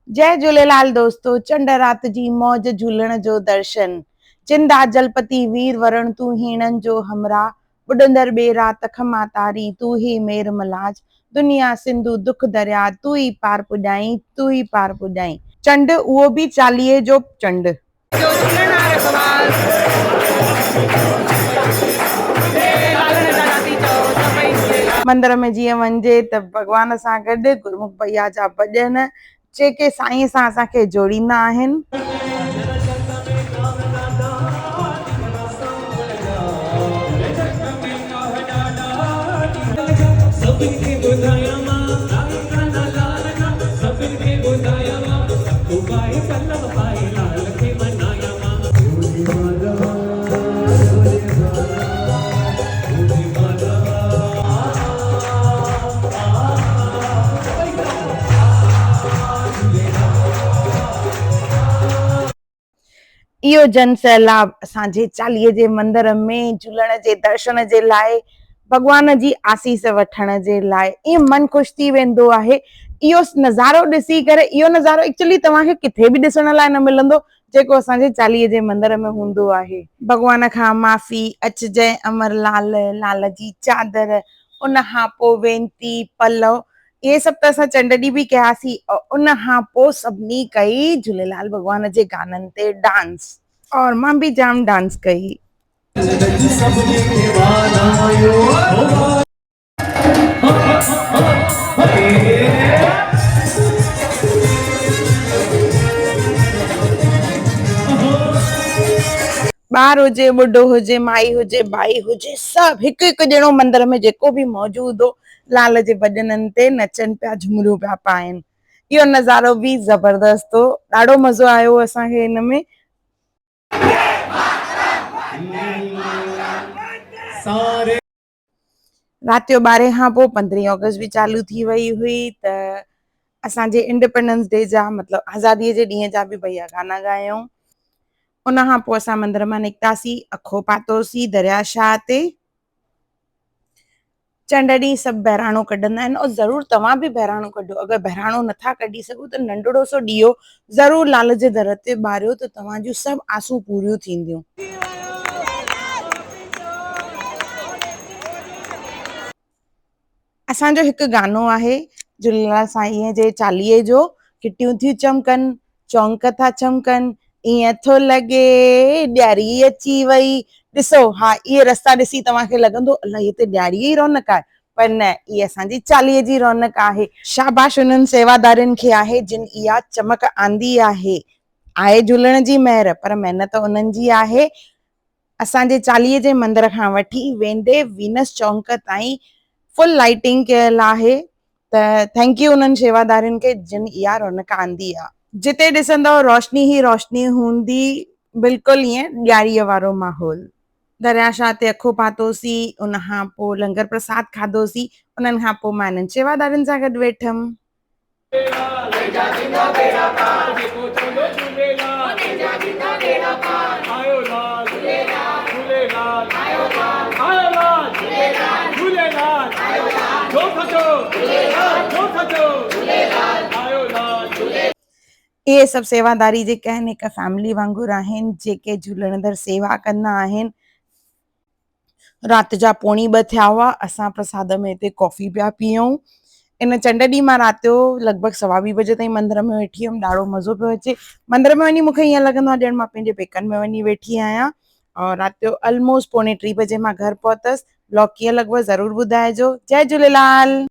जय झूलेलाल दोस्तों। चंड रात जी मौज झूलण जो दर्शन, चिंदा जलपति वीर वरण तू हीणन जो हमरा, बुडंदर बेरा तख मातारी तू ही मेर मलाज, दुनिया सिंधु दुख दरिया तू ही पार पुॼाई, तू ही पार पुॼाई। चंड उहो भी चालीहे जो चंड। मंदिर में जीअं वञिजे त भॻवान सां गॾु गुरमुख भैया जा भॼन जेके साईं सां असांखे जोड़ींदा आहिनि। इहो जन सैलाब असांजे चालीहे जे मंदिर में झूलण जे दर्शन जे लाइ, भॻवान जी आसीस वठण जे लाइ ईअं मन ख़ुशि थी वेंदो आहे। इहो नज़ारो ॾिसी करे, इहो नज़ारो एक्चुअली तव्हांखे किथे बि ॾिसण लाइ न मिलंदो जेको असांजे चालीहे जे मंदिर में हूंदो आहे। भॻवान खां माफ़ी अचजै अमर लाल, लाल जी चादर, उन खां पोइ वेनती पलव, ये सब तो असां चंड ॾींहुं भी कयासीं। उन खां पोइ सभिनी कई झूलेलाल भॻवान जे गाननि ते डांस, और मां भी जाम डांस कई। ॿार हुजे, बुढ़ो हुजे, माई हुजे, भाई हुजे, सभु हिकु हिकु ॼणो मंदिर में जेको भी मौजूद हो लाल जे भॼननि ते नचनि पिया, झुमरियूं पिया पाइनि। इहो नज़ारो भी ज़बरदस्त हो, ॾाढो मज़ो आयो असांखे हिन में। रात जो 12 खां पोइ 15 अगस्त भी चालू थी वई हुई त असांजे इंडिपेंडेंस डे जा मतलब आज़ादीअ जे ॾींहं जा भी भैया गाना ॻायूं। उन खां पोइ असां मंदिर मां निकितासीं, अखो पातोसीं दरियाशाह ते। चंड ॾींहुं सभु बहिराणो कढंदा आहिनि, और ज़रूर तव्हां भी बहिराणो कढो। अगरि बहिराणो नथा कढी सघो त नंढड़ो सो ॾीओ ज़रूर लाल जे दर ते ॿारियो त तव्हांजूं सभु आसूं पूरियूं थींदियूं। असांजो हिकु गानो आहे झूलेलाल साईं जे चालीहे जो, किटियूं थियूं चमकनि, चौंक था चमकनि, ईअं थो लॻे ॾियारी अची वई। ॾिसो, हा इहे रस्ता ॾिसी तव्हांखे लॻंदो अलाए हिते ॾियारीअ जी रौनक आहे, पर न, इहा असांजी चालीहे जी रौनक आहे। शाबाश उन्हनि सेवादारनि खे आहे जिन इहा चमक आंदी आहे। आहे झूलण जी महर, पर महिनत उन्हनि जी आहे। असांजे चालीहे जे मंदिर खां वठी वेंदे वीनस चौंक ताईं फुल लाइटिंग कयल आहे, त थैंक यू उन्हनि सेवादारनि खे जिन इहा रौनक आंदी आहे। जिते ॾिसंदव रोशनी ही रोशनी हूंदी, बिल्कुलु ईअं ॾियारीअ वारो माहौल। दरियाशाह ते अखो पातोसीं, उन खां पोइ लंगर प्रसाद खाधोसीं, उन्हनि खां पोइ मां इन्हनि सेवादारनि सां गॾु वेठमि। इहे सभु सेवादारी जेके आहिनि हिकु फैमिली वांगुरु आहिनि, जेके झूलणदड़ सेवा कंदा आहिनि। राति जा 1:45 थिया हुआ, असां प्रसाद में हिते कॉफ़ी पिया पीऊं। इन चंड ॾींहुं मां राति जो लॻभॻि 2:15 बजे ताईं मंदिर में वेठी हुअमि, ॾाढो मज़ो पियो अचे। मंदिर में वञी मूंखे ईअं लॻंदो आहे ॼण मां पंहिंजे पेकनि में वञी वेठी आहियां। और राति जो ऑलमोस्ट 2:45 बजे मां घर पहुतसि। ब्लॉग कीअं लॻो ज़रूर ॿुधाइजो। जय झूलेलाल।